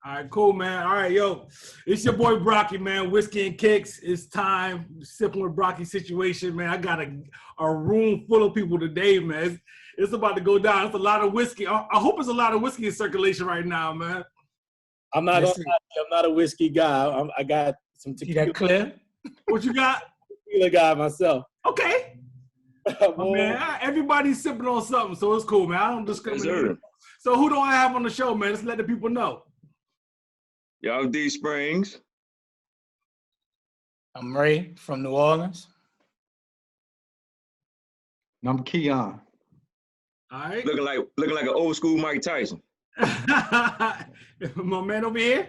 All right, cool, man. All right, yo, it's your boy Brocky, man. Whiskey and Kicks. It's time. Sipping with Brocky situation, man. I got a room full of people today, man. It's about to go down. It's a lot of whiskey. I hope it's a lot of whiskey in circulation right now, man. I'm not gonna lie, I'm not a whiskey guy. I got some tequila. That clear? What you got? Tequila guy myself. Okay. Man, everybody's sipping on something, so it's cool, man. I don't discriminate. So who do I have on the show, man? Let's let the people know. Y'all D Springs. I'm Ray from New Orleans. And I'm Keon. All right. Looking like an old school Mike Tyson. My man over here.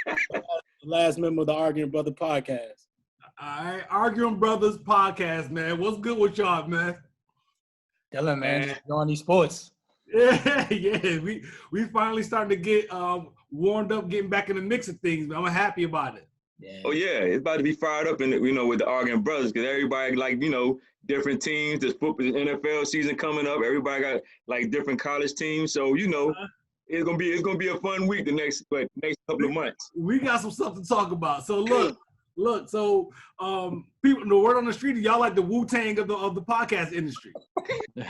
The last member of the Arguing Brother podcast. All right, Arguing Brothers podcast, man. What's good with y'all, man? Dylan, man, just enjoying these sports. Yeah. We finally starting to get warmed up, getting back in the mix of things, man. I'm happy about it. Yeah. Oh yeah, it's about to be fired up in with the Arguing Brothers, because everybody different teams. There's football, NFL season coming up. Everybody got different college teams, so it's gonna be a fun week the next couple of months. We got some stuff to talk about. So look. So people, the word on the street, y'all like the Wu-Tang of the podcast industry. Is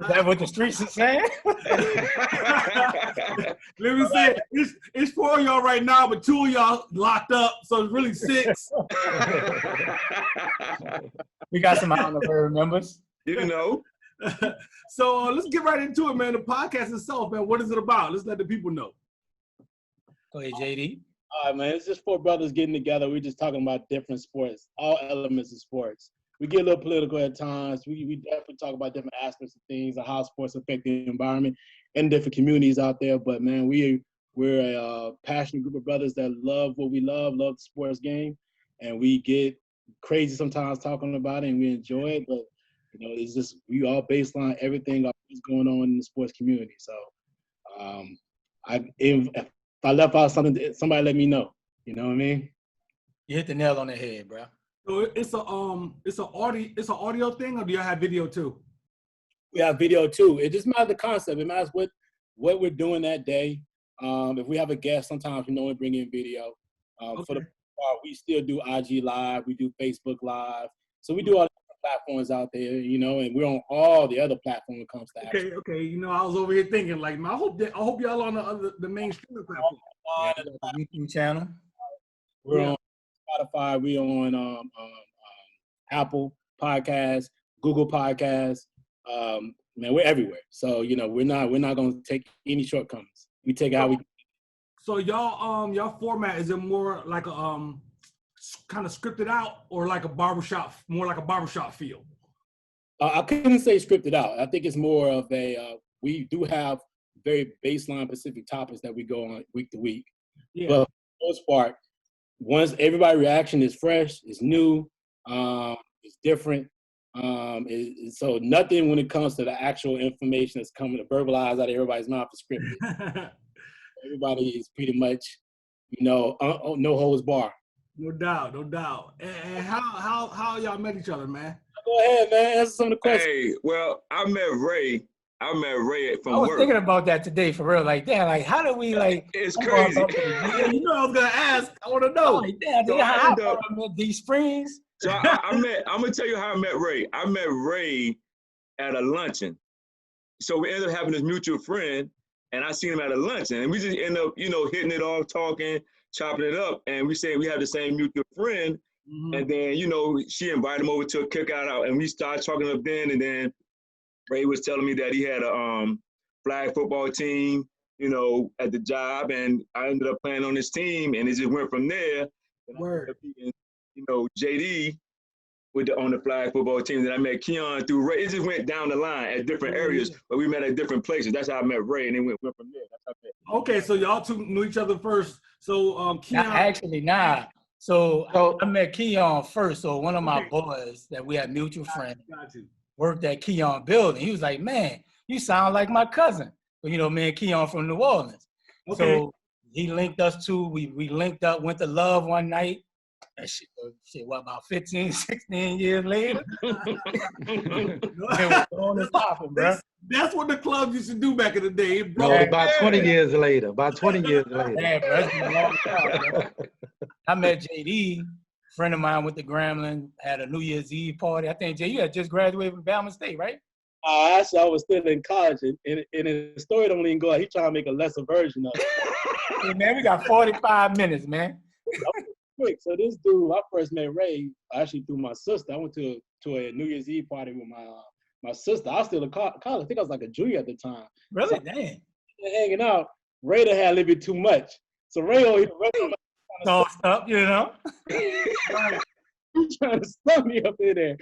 that what the streets are saying? Let me say, it's 4 of y'all right now, but 2 of y'all locked up, so it's really 6. We got some honorary members. So let's get right into it, man. The podcast itself, man. What is it about? Let's let the people know. Go ahead, JD. All right, man. It's just 4 brothers getting together. We're just talking about different sports, all elements of sports. We get a little political at times. We definitely talk about different aspects of things, and how sports affect the environment and different communities out there. But man, we're a passionate group of brothers that love what we love the sports game, and we get crazy sometimes talking about it, and we enjoy it. But it's just we all baseline everything that's going on in the sports community. So, if I left out something, somebody let me know. You know what I mean? You hit the nail on the head, bro. So it's an audio thing, or do y'all have video too? We have video too. It just matters the concept. It matters what we're doing that day. If we have a guest, sometimes we bring in video. Okay. For the part, we still do IG Live. We do Facebook Live. So we do all the platforms out there, and we're on all the other platforms when it comes to action. Okay. I was over here thinking, man, I hope y'all on the main streaming platform. The YouTube channel. We're on Spotify. We're on Apple Podcasts, Google Podcasts. Man, we're everywhere. So we're not gonna take any shortcomings. We take how we. So y'all format, is it more like a kind of scripted out, or like a barbershop, more like a barbershop feel? I couldn't say scripted out. I think it's more of we do have very baseline specific topics that we go on week to week. Yeah. But for the most part, once everybody's reaction is fresh, it's new, it's different. So nothing when it comes to the actual information that's coming to verbalize out of everybody's mouth is scripted. Everybody is pretty much, no holds bar. No doubt. And how y'all met each other, man? Go ahead, man. Answer some of the questions. Hey, well, I met Ray from I was work. thinking about that today, for real. Like, damn, how do we It's crazy. Yeah, I was gonna ask. I want to know. Like, damn, So how I I met these springs? So I'm gonna tell you how I met Ray. I met Ray at a luncheon. So we ended up having this mutual friend, and I seen him at a luncheon, and we just ended up, hitting it off, talking, chopping it up, and we said we have the same mutual friend. Mm-hmm. And then, she invited him over to a cookout out, and we started talking up then, and then Ray was telling me that he had a flag football team, at the job, and I ended up playing on this team, and it just went from there. Word. JD on the flag football team. Then I met Keon through Ray. It just went down the line at different areas, but we met at different places. That's how I met Ray, and then went from there. That's how I met. Okay, so y'all two knew each other first. So Keon. So I met Keon first. So one of my boys that we had mutual friends worked at Keon building. He was like, man, you sound like my cousin. Me and Keon from New Orleans. Okay. So he linked us we linked up, went to Love one night. That shit, what, about 15, 16 years later? That's what the clubs used to do back in the day. No, about 20 years later. About 20 years later. Yeah, bro, it's been a long time, bro. I met JD, friend of mine went to Grambling, had a New Year's Eve party. I think, Jay, you had just graduated from Bama State, right? Actually, I was still in college, and the story don't even go out. He trying to make a lesser version of it. Hey, man, we got 45 minutes, man. Quick. So this dude, I first met Ray actually through my sister. I went to a New Year's Eve party with my sister. I was still in college. I think I was like a junior at the time. Really? So, Damn. hanging out. Ray done had a little bit too much. So Ray over here, Tossed up, you know? He's trying to stuff me up in there.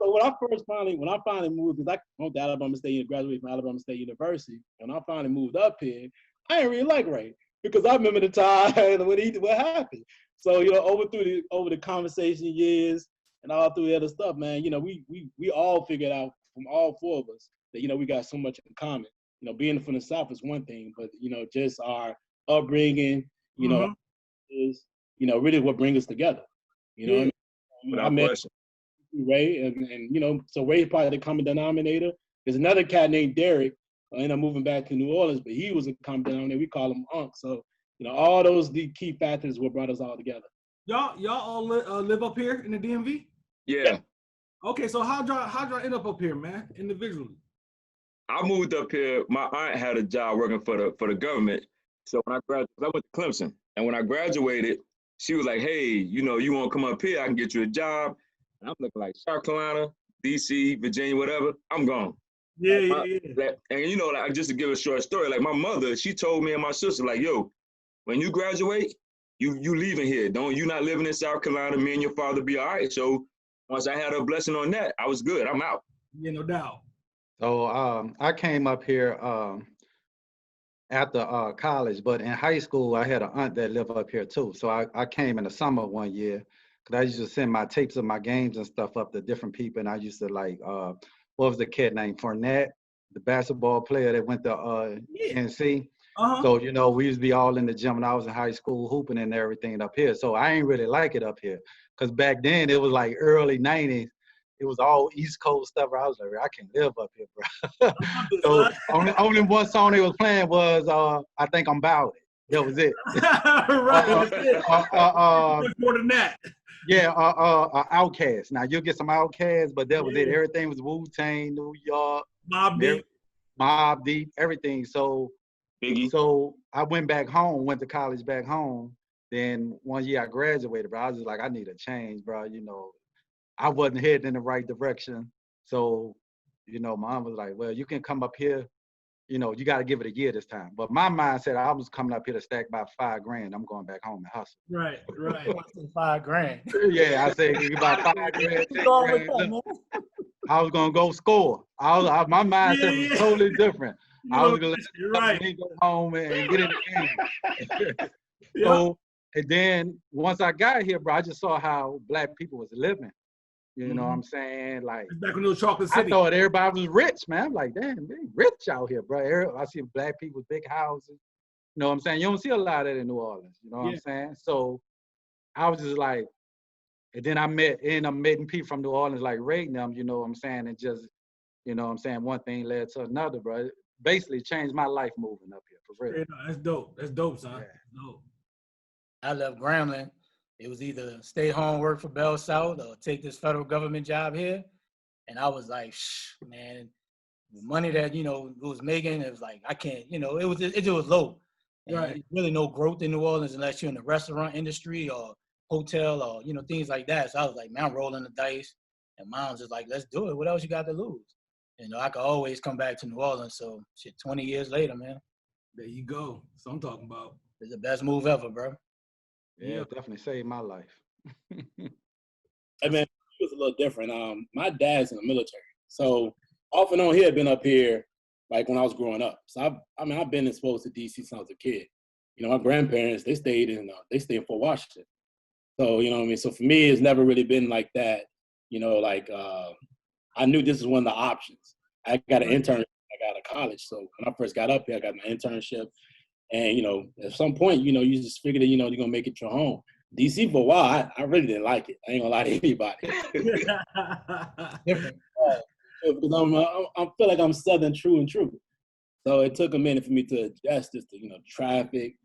So when I finally moved, because I went to Alabama State, graduated from Alabama State University, when I finally moved up here, I didn't really like Ray because I remember the time what happened. So over the conversation years and all through the other stuff, man, we all figured out from all four of us that we got so much in common. Being from the South is one thing, but just our upbringing, is really what brings us together. I met Ray, and so Ray probably the common denominator. There's another cat named Derek. I ended up moving back to New Orleans, but he was a common denominator. We call him Unc. So all those the key factors what brought us all together. Y'all all live up here in the DMV? Yeah. Okay, so how'd y'all end up here, man, individually? I moved up here. My aunt had a job working for the government. So when I graduated, I went to Clemson, and when I graduated, she was like, "Hey, you want to come up here? I can get you a job." And I'm looking like South Carolina, DC, Virginia, whatever. I'm gone. Yeah. And like, just to give a short story, like my mother, she told me and my sister, like, "Yo, when you graduate, you leaving here. You not living in South Carolina. Me and your father be all right." So once I had a blessing on that, I was good. I'm out. Yeah, no doubt. So I came up here after college, but in high school, I had an aunt that lived up here too. So I came in the summer one year because I used to send my tapes of my games and stuff up to different people. And I used to like, what was the kid named Fournette, the basketball player that went to NC. Uh-huh. So, we used to be all in the gym when I was in high school, hooping and everything up here. So I ain't really like it up here because back then it was like early 90s. It was all East Coast stuff. I was like, I can't live up here, bro. So only one song they was playing was I Think I'm About It. That was it. Right. More than that. Yeah, Outkast. Now you'll get some Outkast, but that was it. Everything was Wu-Tang, New York, Mobb Deep, everything. So Biggie. So I went to college back home. Then one year I graduated, bro. I was just like, I need a change, bro. I wasn't heading in the right direction. So, my mom was like, well, you can come up here. You got to give it a year this time. But my mindset, I was coming up here to stack about $5,000. I'm going back home and hustle. Right. $5,000. Yeah, I said about $5,000. I was going to go score. My mindset was totally different. I was going to let me go home and get in the game. So, and then once I got here, bro, I just saw how Black people was living. You know what I'm saying? Like, back when it was Chocolate City. I thought everybody was rich, man. I'm like, damn, they rich out here, bro. I see Black people with big houses. You know what I'm saying? You don't see a lot of that in New Orleans. You know what I'm saying? So I was just like, and then I'm meeting people from New Orleans like Ray and them, you know what I'm saying? And just, one thing led to another, bro. It basically changed my life moving up here, for real. Yeah, no, that's dope. That's dope, son. Yeah. Dope. I left Grambling. It was either stay home, work for Bell South, or take this federal government job here. And I was like, man, the money that, was making, it was like, I can't, it was low. And right. Really no growth in New Orleans unless you're in the restaurant industry or hotel or, things like that. So I was like, man, I'm rolling the dice. And Mom's just like, let's do it. What else you got to lose? I could always come back to New Orleans. So 20 years later, man. There you go. That's what I'm talking about. It's the best move ever, bro. Yeah, it definitely saved my life. Hey man, it was a little different. My dad's in the military, so off and on he had been up here like when I was growing up. So I've been exposed to DC since I was a kid. My grandparents they stayed in Fort Washington. So So for me, it's never really been like that. I knew this was one of the options. I got an internship. I got out of college, so when I first got up here, I got my internship. And, at some point, you just figure that, you're going to make it your home. DC for a while, I really didn't like it. I ain't going to lie to anybody. Different. Because I feel like I'm Southern true and true. So it took a minute for me to adjust to, traffic.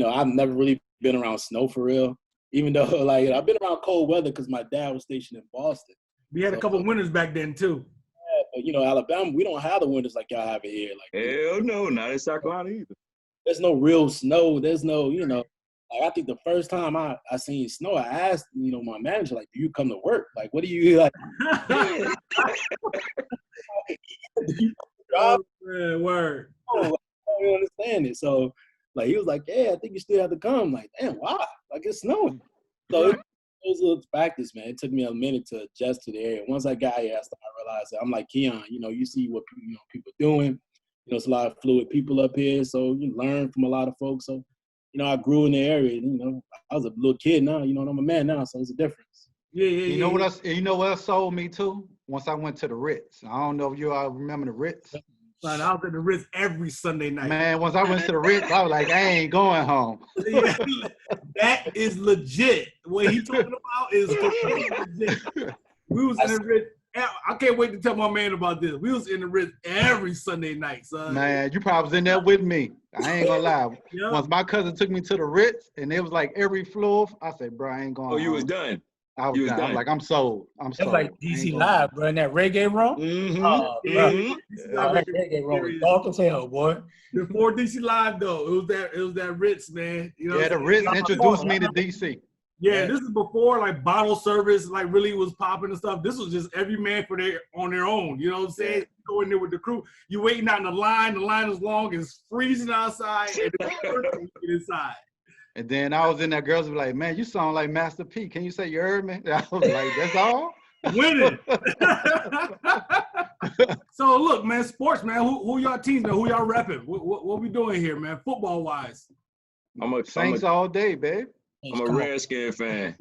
I've never really been around snow for real. Even though, like, I've been around cold weather because my dad was stationed in Boston. We had a couple winters back then, too. Yeah, but, Alabama, we don't have the winters like y'all have it here. Like, Hell no, not in South Carolina either. There's no real snow. There's no, like, I think the first time I seen snow, I asked, my manager, like, do you come to work? Like, what do you, like? Oh, man, word. I don't understand it. So, like, he was like, yeah, I think you still have to come. Like, damn, why? Like, it's snowing. So those little factors, man. It took me a minute to adjust to the area. Once I got here, I realized that I'm like Keon. You see what people doing. It's a lot of fluid people up here, so you learn from a lot of folks. So, I grew in the area. I was a little kid now. I'm a man now, so it's a difference. Yeah. You know what else sold me too? Once I went to the Ritz. I don't know if you all remember the Ritz. Son, I was at the Ritz every Sunday night. Man, once I went to the Ritz, I was like, I ain't going home. Yeah, that is legit. What he talking about is legit. We was in the Ritz. I can't wait to tell my man about this. We was in the Ritz every Sunday night, son. Man, you probably was in there with me. I ain't gonna lie. Yep. Once my cousin took me to the Ritz, and it was like every floor, I said, bro, I ain't going home. You was done. I was done. I'm like, I'm sold. It's like DC Live, bro, in that reggae room. Mm-hmm. That reggae room was dark as hell, boy. Before DC Live, though, it was that Ritz, man. The Ritz introduced me to DC. Yeah, this is before like bottle service like really was popping and stuff. This was just every man on their own. You know what I'm saying? You go in there with the crew. You waiting out in the line is long, it's freezing outside, and then you get inside. And then I was in there, girls were like, man, you sound like Master P. Can you say you heard me? I was like, that's all? Winning. So look, man, sports, man. Who y'all teams, man? Who y'all repping? What we doing here, man? Football wise. Saints all day, babe. I'm a Redskin fan.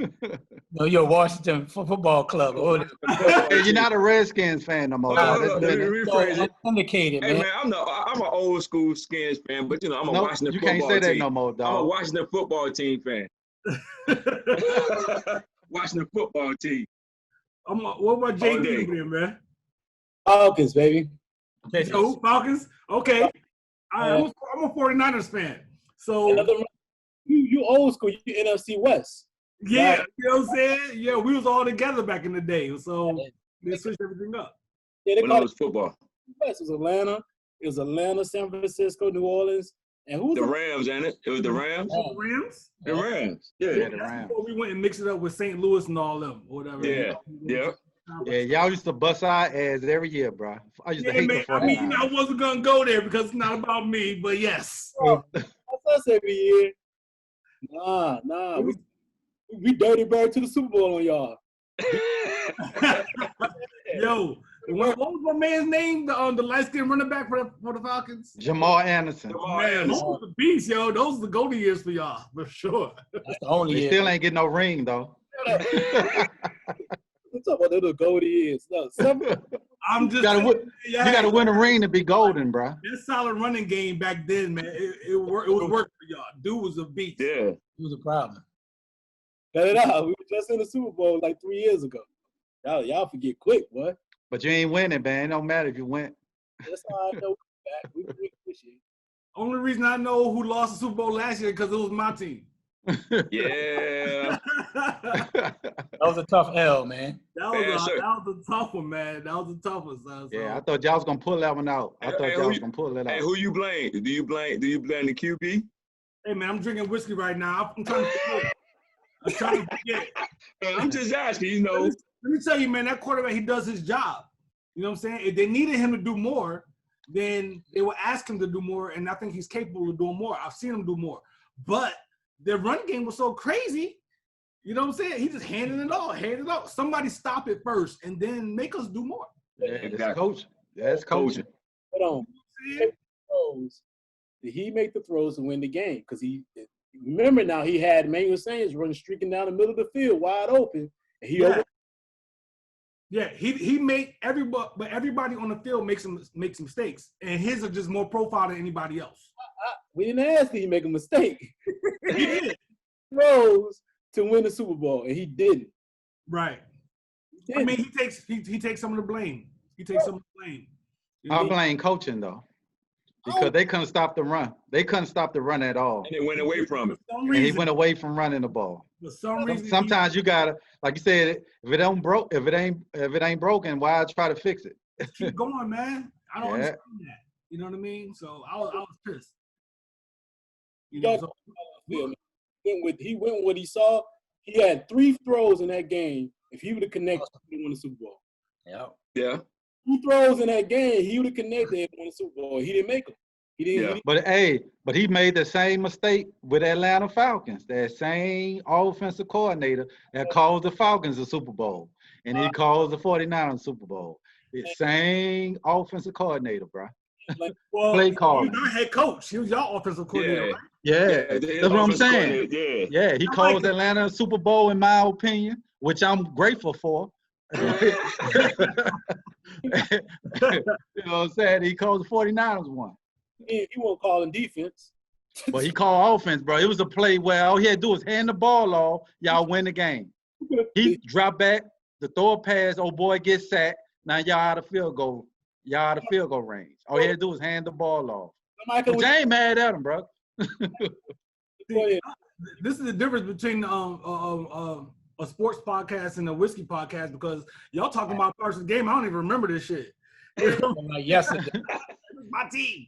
No, you're a Washington Football Club. Hey, you're not a Redskins fan no more. Let me rephrase it. Indicated, Hey man. I'm an old school Skins fan, but I'm a Washington you football can't say that team. no more, dog. I'm a Washington football team fan. Washington football team. What about JD then, man? Falcons, baby. So Falcons? Okay. I'm a 49ers fan. So you old school, you NFC West. yeah, Right. you know what I'm saying? Yeah, we was all together back in the day. So they switched everything up. Yeah, they When called it was football. West. It was Atlanta, San Francisco, New Orleans. And who was The Rams, ain't it? It was the Rams? The Rams? The Rams. Yeah. Yeah, the That's Rams. before we went and mixed it up with St. Louis and all them, or whatever. Yeah. Yeah. Yeah, y'all used to bust our ass every year, bro. I used to hate man, the I 49ers. I wasn't gonna go there because it's not about me, but yes. That's us every year. Nah. We dirty bird to the Super Bowl on y'all. Yo, what was my man's name? The light-skinned running back for the Falcons? Jamal Anderson. Man, those were the beasts, yo. Those are the golden years for y'all, for sure. That's the only They year. still ain't getting no ring, though. I'm talking about the golden years. No, I'm just You gotta win a ring to be golden, bro. That solid running game back then, man. It was working for y'all. Dude was a beast. Yeah. It was a problem. cut it out. We were just in the Super Bowl like 3 years ago. Y'all forget quick, boy. But you ain't winning, man. It don't matter if you win. That's how I know we're back. We win this year. Only reason I know who lost the Super Bowl last year because it was my team. Yeah. That was a tough L, man. That was a tough one, man. That was a tough one, son. So, Yeah, I thought y'all was gonna pull that one out. I thought y'all was gonna pull it Hey, out. who you blame? Do you blame the QB? hey, man, I'm drinking whiskey right now. I'm trying to forget. I'm trying to forget. I'm just asking, you know. Let me tell you, man, that quarterback, he does his job. You know what I'm saying? If they needed him to do more, then they would ask him to do more, and I think he's capable of doing more. I've seen him do more. But their run game was so crazy, you know what I'm saying? He just handed it off. Somebody stop it first, and then make us do more. Yeah, that's Exactly. coaching. That's coaching. Hold on. Did he make the throws to win the game? Because remember now, he had Emmanuel Sanders running, streaking down the middle of the field, wide open. And he made everybody, but everybody on the field makes mistakes, and his are just more profile than anybody else. We didn't ask did he make a mistake. He did. He rose to win the Super Bowl, and he didn't. Right. He I didn't. mean, he takes some of the blame. He takes some of the blame. I blame coaching though, because they couldn't stop the run. They couldn't stop the run at all. And it went away from it. For some And he reason, went away from running the ball. for some reason, Sometimes you gotta, like you said, if it ain't broken, why try to fix it? keep going, man. I don't Yeah. understand that. You know what I mean? So I was pissed. You Yeah. know, so, He went with what he saw. He had 3 throws in that game. If he would have connected, he would have won the Super Bowl. Yep. Yeah. 2 throws in that game, he would have connected and won the Super Bowl. He didn't make them. He didn't. Yeah. But he made the same mistake with Atlanta Falcons. That same offensive coordinator that caused the Falcons a Super Bowl, and he caused the 49ers Super Bowl. The same offensive coordinator, bro. well, Play he caller. was your head coach. He was your offensive coordinator, Yeah. right? Yeah, the that's what I'm offensive saying. coordinator, Yeah, he I caused like it. Atlanta a Super Bowl, in my opinion, which I'm grateful for. You know what I'm saying? He caused the 49ers one. He won't call in defense. But he called offense, bro. It was a play where all he had to do was hand the ball off, y'all win the game. He dropped back, the throw a pass, oh boy gets sacked. Now y'all out of field goal. Y'all out of field goal range. All he had to do was hand the ball off. Which I ain't mad at him, bro. See, this is the difference between a sports podcast and a whiskey podcast, because y'all talking about Parsons game. I don't even remember this shit. Like yesterday. My team.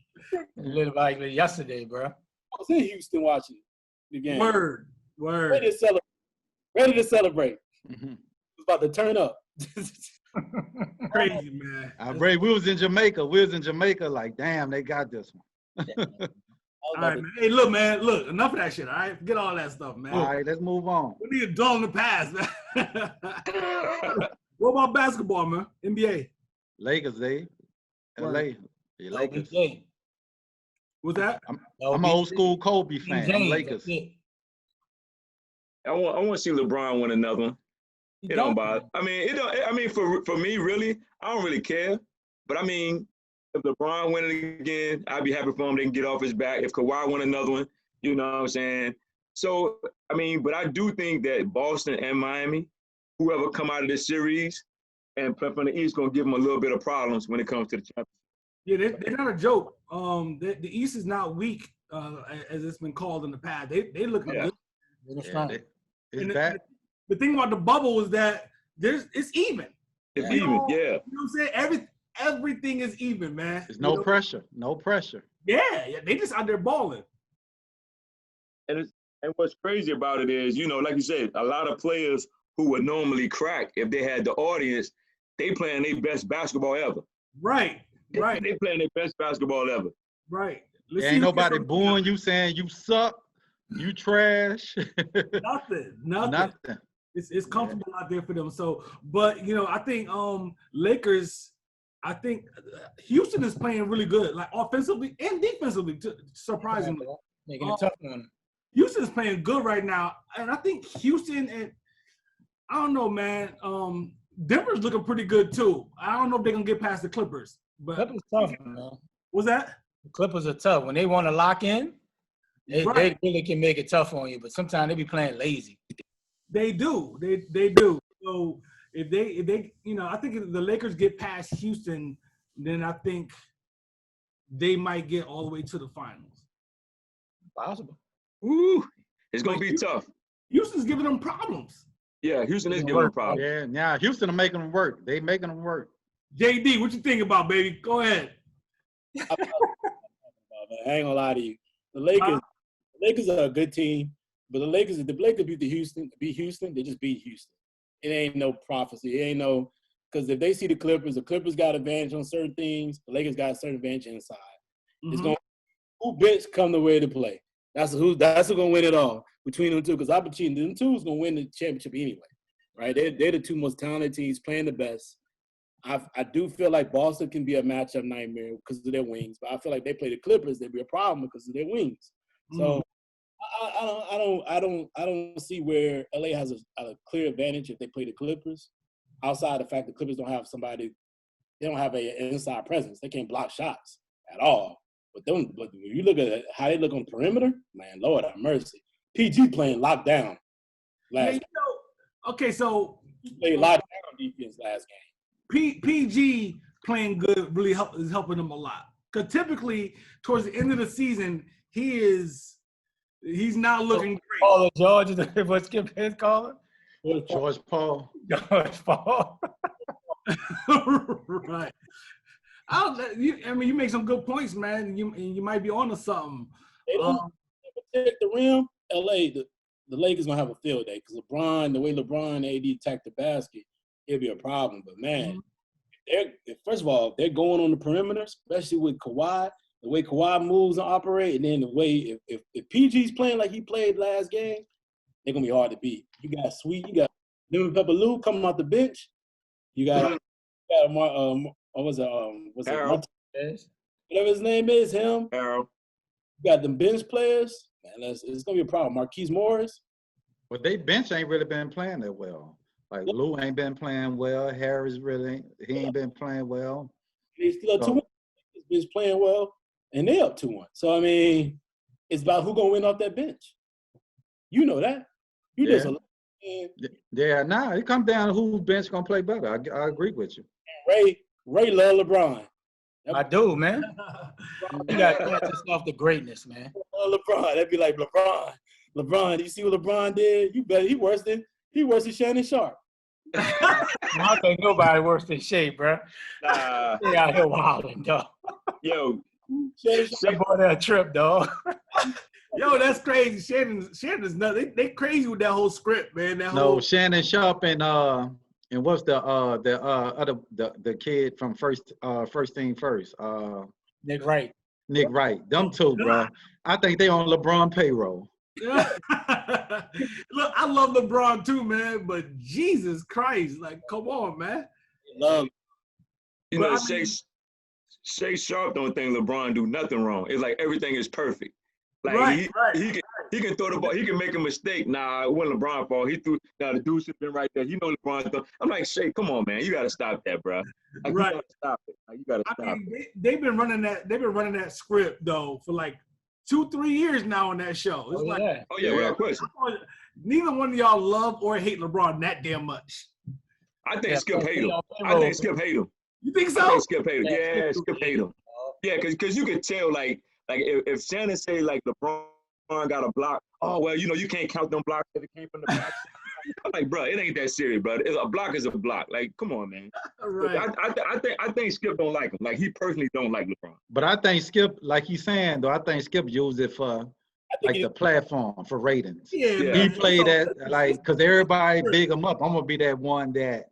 Literally like yesterday, bro. I was in Houston watching the game. Word. Ready to celebrate. Ready to celebrate. Mhm. It was about to turn up. Crazy, man. We was in Jamaica. Like, damn, they got this one. All right, man. Hey, look, man. Look, enough of that shit. All right, forget all that stuff, man. All right, let's move on. We need to dwell in the past, man. What about basketball, man? NBA. Lakers, LA. The Lakers. LBJ. What's that? I'm an old school Kobe fan. I'm James, Lakers. that's it. I want to see LeBron win another one. He It don't don't. bother. I mean, it don't. I mean, for me, really, I don't really care. But I mean, if LeBron win it again, I'd be happy for him. They can get off his back. If Kawhi win another one, you know what I'm saying? So, I mean, but I do think that Boston and Miami, whoever come out of this series and play from the East, gonna give them a little bit of problems when it comes to the championship. Yeah, they're not a joke. The East is not weak, as it's been called in the past. They looking Yeah. good. They're Yeah, strong. it's And back. the thing about the bubble is that it's even. It's Yeah. even, yeah. You know what I'm saying? Everything is even, man. There's You no know? pressure. No pressure. Yeah, they just out there balling. And what's crazy about it is, you know, like you said, a lot of players who would normally crack if they had the audience, they playing their best basketball ever. Right. They playing their best basketball ever. Right. There see ain't who nobody gets booing you saying you suck, you trash. Nothing. Nothing. It's comfortable out there for them. So, but you know, I think Lakers. I think Houston is playing really good, like offensively and defensively. Surprisingly, Making it tough on them. Houston is playing good right now, and I think Houston and I don't know, man. Denver's looking pretty good too. I don't know if they're gonna get past the Clippers, but Clippers tough, man. what's that? The Clippers are tough. When they want to lock in, they Right. really can make it tough on you. But sometimes they be playing lazy. They do. They do. So if they you know, I think if the Lakers get past Houston, then I think they might get all the way to the finals. Possible. Woo! It's gonna Like, be tough. Houston's giving them problems. Yeah, Houston is giving them problems. Yeah, now Houston are making them work. They making them work. JD, what you think about, baby? Go ahead. I ain't gonna lie to you. The Lakers are a good team, but the Lakers beat Houston, they just beat Houston. It ain't no prophecy. It ain't no because if they see the Clippers got advantage on certain things. The Lakers got a certain advantage inside. It's going who bench come the way to play. That's who's gonna win it all between them two. Because I've been cheating. Them two's gonna win the championship anyway, right? They're the two most talented teams playing the best. I do feel like Boston can be a matchup nightmare because of their wings, but I feel like they play the Clippers, they'd be a problem because of their wings. So I don't see where LA has a clear advantage if they play the Clippers. Outside the fact the Clippers don't have an inside presence. They can't block shots at all. But when you look at how they look on the perimeter, man, Lord have mercy. PG playing lockdown last game. Okay, so He played lockdown defense last game. PG playing good really is helping them a lot. Because typically, towards the end of the season, he's not looking great. Paul George is what Skip Hicks call him? George Paul. George Paul. Right. I mean, you make some good points, man. You might be onto something. They don't protect the rim. LA, the Lakers gonna have a field day because LeBron, the way LeBron and AD attack the basket, it'll be a problem. But man, first of all, they're going on the perimeter, especially with Kawhi, the way Kawhi moves and operate, and then the way if PG's playing like he played last game, they're gonna be hard to beat. You got you got Lemon Pepper Lou coming off the bench. You got whatever his name is, him. Harold. You got them bench players. Man, it's gonna be a problem. Marquise Morris. But they bench ain't really been playing that well. Like Lou ain't been playing well. Harris he ain't been playing well. They still up 2-1. He's been playing well, and they up 2-1. So I mean, it's about who gonna win off that bench. You know that. Yeah, nah, it comes down to whose bench gonna play better. I agree with you. Ray love LeBron. I do, man. You got just off the greatness, man. LeBron, that'd be like LeBron. You see what LeBron did? You bet he worse than Shannon Sharp. I don't think nobody worse than Shea, bro. They out here wilding, dog. Yo, That boy that trip, dog. Yo, that's crazy. Shannon's nuts. They crazy with that whole script, man. Shannon Sharp and what's the kid from First Thing First? Nick Wright. Nick Wright. Them two, bro. I think they on LeBron payroll. Look, I love LeBron too, man. But Jesus Christ, like, come on, man. You know, Shay Sharp don't think LeBron do nothing wrong. It's like everything is perfect. Like he can throw the ball. He can make a mistake. Nah, it wasn't LeBron fault. He threw. Now the dude Sippin right there. He know LeBron. I'm like, Shay, come on, man. You gotta stop that, bro. Like, right. You gotta stop it. Like, you gotta stop it. They've been running that script though for like 2-3 years now on that show. It's Without question. Neither one of y'all love or hate LeBron that damn much. I think Skip hate him. I think Skip hate him. You think so? I think Skip hate him. Yeah, Skip hate him. Yeah, because you could tell like if Shannon say like LeBron got a block, oh well, you can't count them blocks if it came from the block. I'm like, bro, it ain't that serious, bro. A block is a block. Like, come on, man. Right. I think Skip don't like him. Like, he personally don't like LeBron. But I think Skip, like he's saying though, I think Skip used it for like the platform for ratings. Yeah. He played that like because everybody big him up. I'm gonna be that one that,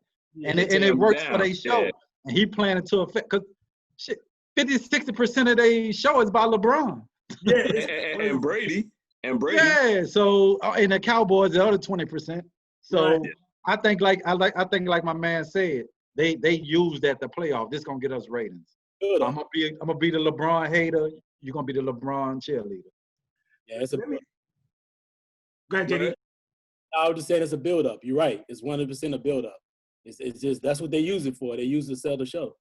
and it works for their show. Yeah. And he playing it to effect because shit. 50-60% of their show is about LeBron. Yeah, and Brady. Yeah, so and the Cowboys, the other 20%. So right. I think like my man said, they use that to playoff. This gonna get us ratings. So I'm gonna be the LeBron hater. You're gonna be the LeBron cheerleader. Yeah, it's a. Go ahead, JD. I was just saying it's a build up. You're right. It's 100% a build up. It's just that's what they use it for. They use it to sell the show.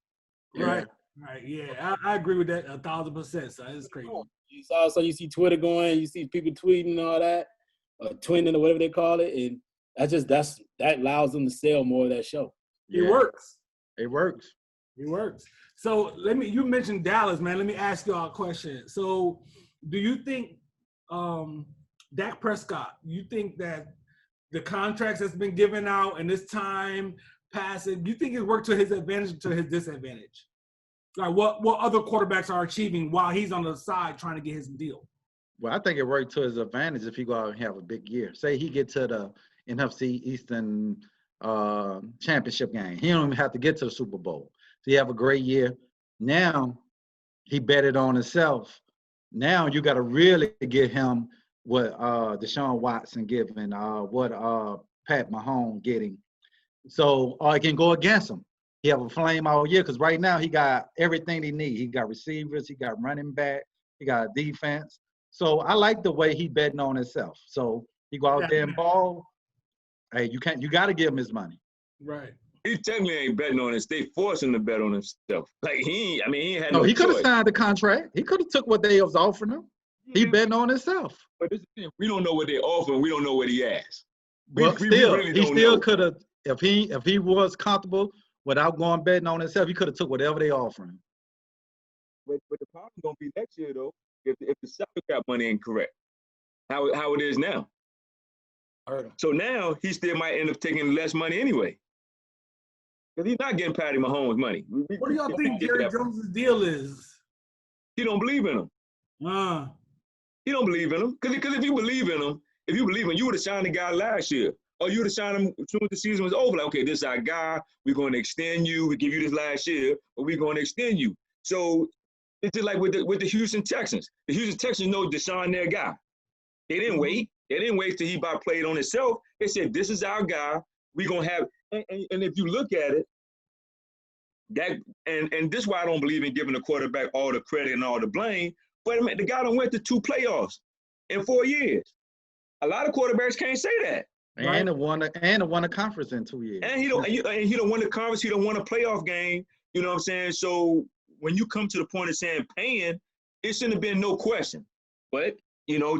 Right. Right, yeah, I agree with that 1,000%. So it's crazy. You see Twitter going, you see people tweeting and all that, twinning or whatever they call it, and that allows them to sell more of that show. Yeah. It works. So you mentioned Dallas, man. Let me ask y'all a question. So, do you think Dak Prescott? You think that the contracts that's been given out and this time passing, do you think it worked to his advantage or to his disadvantage? Like what other quarterbacks are achieving while he's on the side trying to get his deal? Well, I think it worked to his advantage if he go out and have a big year. Say he get to the NFC Eastern championship game. He don't even have to get to the Super Bowl. So he have a great year. Now he betted on himself. Now you got to really get him what Deshaun Watson giving, what Pat Mahomes getting. So it can go against him. He have a flame all year because right now he got everything he need. He got receivers, he got running back, he got defense. So I like the way he betting on himself. So he go out there and ball. Hey, you got to give him his money. Right. he technically ain't betting on it. They forced him to bet on himself. Like he ain't had No, no he could have choice. signed the contract. He could have took what they was offering him. He betting on himself. But this is the thing, we don't know what they offer, and we don't know what he asked. But We still, really he don't still know. could have, if he was comfortable without going betting on himself, he could have took whatever they offered him. But the problem gonna be next year though, if the salary cap money ain't correct, how it is now. Heard him. So now he still might end up taking less money anyway. Because he's not getting Patty Mahomes money. What do y'all think Jerry Jones' deal is? He don't believe in him. He don't believe in him. Because if you believe in him, you would have signed the guy last year. Or you would have signed him as soon as the season was over. Like, okay, this is our guy. We're going to extend you. We give you this last year, but we're going to extend you. So it's just like with the Houston Texans. The Houston Texans know Deshaun their guy. They didn't wait. They didn't wait till he played on himself. They said, this is our guy. We're going to have – and if you look at it, and this is why I don't believe in giving the quarterback all the credit and all the blame. But the guy done went to 2 playoffs in 4 years. A lot of quarterbacks can't say that. And won a conference in 2 years. And he don't win the conference. He don't win a playoff game. You know what I'm saying? So when you come to the point of saying paying, it shouldn't have been no question. But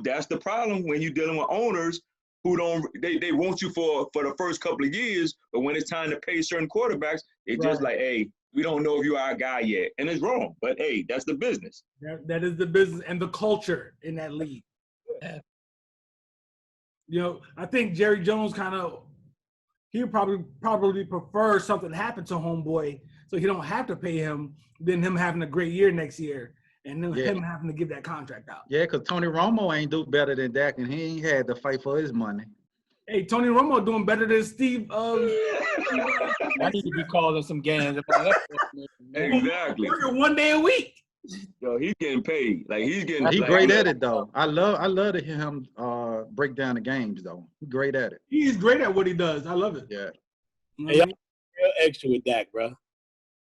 that's the problem when you're dealing with owners who they want you for the first couple of years, but when it's time to pay certain quarterbacks, they just like, hey, we don't know if you're our guy yet. And it's wrong. But hey, that's the business. That is the business and the culture in that league. I think Jerry Jones he would probably prefer something happen to homeboy so he don't have to pay him than him having a great year next year and then him having to give that contract out. Yeah, because Tony Romo ain't do better than Dak, and he ain't had to fight for his money. Hey, Tony Romo doing better than Steve. I need to be calling some games. Exactly. Working 1 day a week. Yo, he's getting paid. Like he's getting. He great at it though. I love to hear him break down the games though. He's great at it. He's great at what he does. I love it. Yeah. Hey, y'all real extra with Dak, bro.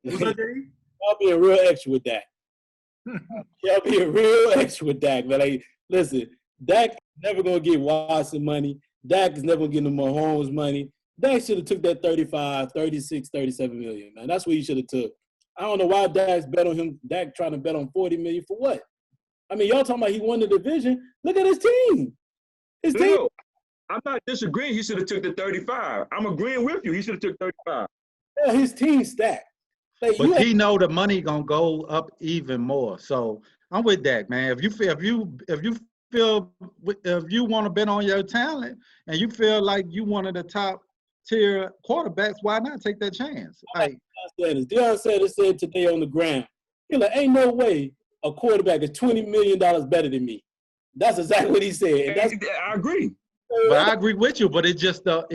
What's that, Jerry? Y'all being real extra with Dak. Y'all being real extra with Dak, man. Like, listen, Dak never gonna get Watson money. Dak is never gonna get no Mahomes money. Dak should have took that 35, 36, 37 million, man. That's what he should have took. I don't know why Dak's bet on him. Dak trying to bet on 40 million for what? I mean, y'all talking about he won the division. Look at his team. His team. No, I'm not disagreeing. He should have took the 35. I'm agreeing with you. He should have took 35. Yeah, his team stacked. Like, But he know the money gonna go up even more. So I'm with Dak, man. If you want to bet on your talent and you feel like you one of the top tier quarterbacks, why not take that chance? Like Deion Sanders said today on the ground, he's like, ain't no way a quarterback is $20 million better than me. That's exactly what he said. And I agree. But I agree with you. But it's just the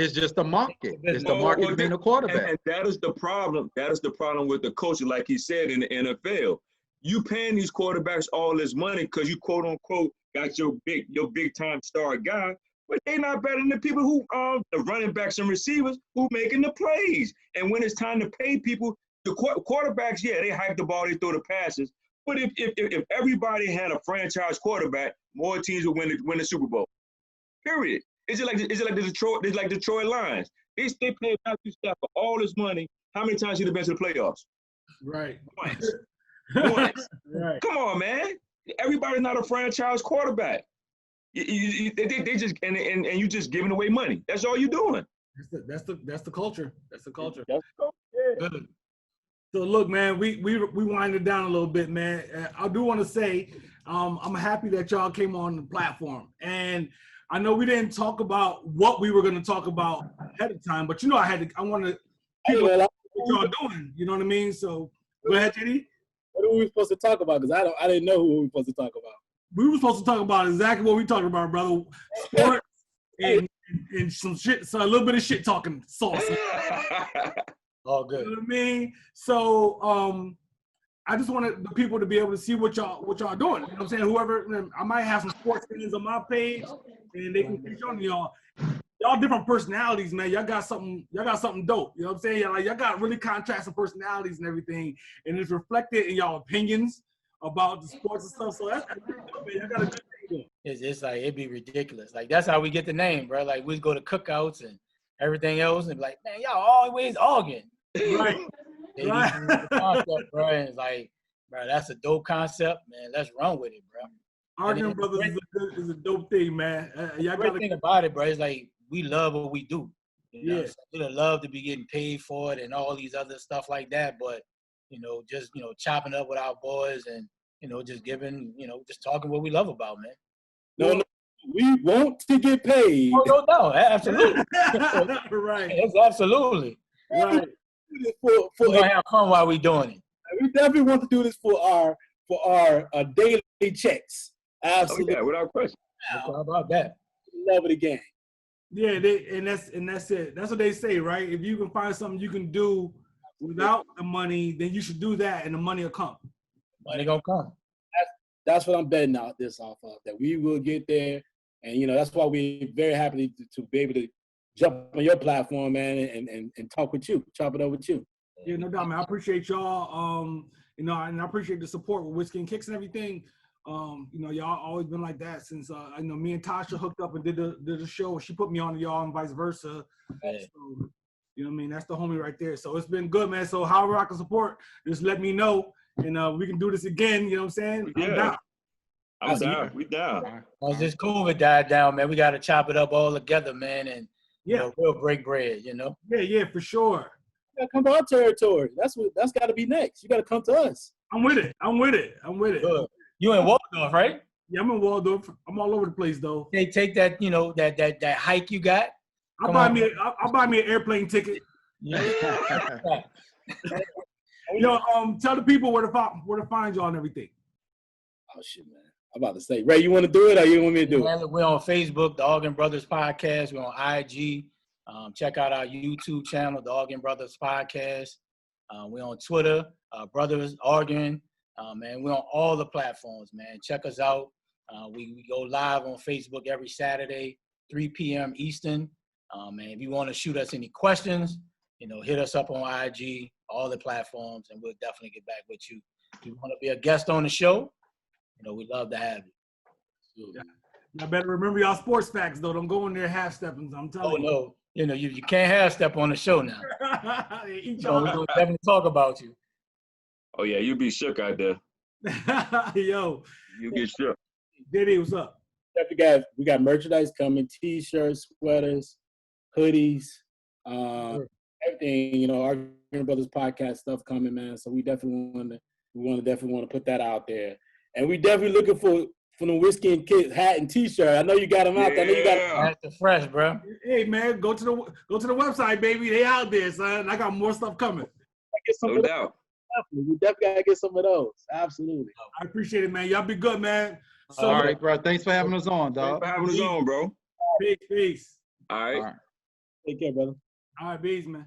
market. It's the market being a quarterback. And that is the problem. That is the problem with the coaches, like he said in the NFL. You paying these quarterbacks all this money because you quote unquote got your big time star guy, but they not better than the people who are the running backs and receivers who making the plays. And when it's time to pay people, the quarterbacks, yeah, they hike the ball, they throw the passes. But if everybody had a franchise quarterback, more teams would win the Super Bowl. Period. Is it like the Detroit Lions? They paid Matthew Stafford all this money. How many times he been to the playoffs? Right. Once. Right. Come on, man. Everybody's not a franchise quarterback. They just and you just giving away money. That's all you're doing. That's the culture. That's the culture. yeah. Good. So look, man, we wind it down a little bit, man. I do want to say I'm happy that y'all came on the platform, and I know we didn't talk about what we were going to talk about ahead of time, but I want to people what y'all doing. You know what I mean? So go ahead, JD. What are we supposed to talk about? Because I didn't know who we were supposed to talk about. We were supposed to talk about exactly what we talking about, brother. Sports and some shit, so a little bit of shit talking sauce. All good. You know what I mean? So I just wanted the people to be able to see what y'all doing. You know what I'm saying? Whoever, I might have some sports fans on my page, and they can keep showing y'all. Y'all different personalities, man. Y'all got something dope. You know what I'm saying? Y'all got really contrasting personalities and everything, and it's reflected in y'all opinions about the sports and stuff. So that's really dope, man. Y'all got a good thing going. It's like it'd be ridiculous. Like that's how we get the name, bro. Like we go to cookouts and everything else, and be like, man, y'all always arguing. Right. They just use the concept, bro. And it's like, bro, that's a dope concept, man. Let's run with it, bro. Arguing brothers is a dope thing, man. Y'all Great gotta. thing about it, bro, is like we love what we do. You know, Yeah. we would love to be getting paid for it and all these other stuff like that. But just chopping up with our boys and just giving, just talking what we love about, man. No, we want to get paid. Oh, no doubt, absolutely. Right. It's absolutely. Right. We're gonna have fun while we doing it. We definitely want to do this for our daily checks. Oh, Absolutely. yeah, without question. How about that? Love it again. Yeah, and that's it. That's what they say, right? If you can find something you can do without the money, then you should do that, and the money will come. Money gonna come. That's what I'm betting out this off of. That we will get there, and that's why we're very happy to be able to jump on your platform, man, and talk with you, chop it up with you. Yeah, no doubt, man. I appreciate y'all. And I appreciate the support with Whiskey and Kicks and everything. Y'all always been like that since me and Tasha hooked up and did the show. She put me on to y'all and vice versa. Hey. So, you know what I mean? That's the homie right there. So it's been good, man. So however I can support, just let me know, and we can do this again. You know what I'm saying? Yeah. I'm down. I'm down. We down. Once this COVID died down, man, we got to chop it up all together, man, and real break bread, Yeah, for sure. You gotta come to our territory. That's got to be next. You got to come to us. I'm with it. Good. You in Waldorf, right? Yeah, I'm in Waldorf. I'm all over the place though. They take that, that hike you got. I'll buy me an airplane ticket. Tell the people where to find y'all and everything. Oh shit, man. I'm about to say, Ray, you want to do it or you want me to do it? We're on Facebook, the Ogden Brothers Podcast. We're on IG. Check out our YouTube channel, the Ogden Brothers Podcast. We're on Twitter, Brothers Ogden. Man, we're on all the platforms, man. Check us out. We go live on Facebook every Saturday, 3 p.m. Eastern. And if you want to shoot us any questions, hit us up on IG, all the platforms, and we'll definitely get back with you. If you want to be a guest on the show, we'd love to have you. Y'all better remember y'all sports facts, though. Don't go in there half-stepping. I'm telling you. Oh, no. You can't half-step on the show now. Eat We're going to definitely talk about you. Oh, yeah, you be shook out there. Yo. You get shook. Diddy, what's up? We got merchandise coming, T-shirts, sweaters, hoodies, everything. Our Brothers Podcast stuff coming, man. So we definitely want to put that out there, and we definitely looking for the Whiskey and Kicks hat and T-shirt. I know you got them out there. I know you got. That's the fresh, bro. Hey, man, go to the website, baby. They out there, son. I got more stuff coming. No doubt. We definitely gotta get some of those. Absolutely. I appreciate it, man. Y'all be good, man. All right, bro. Thanks for having us on, dog. Thanks for having us on, bro. Peace. All right. Take care, brother. All right, peace, man.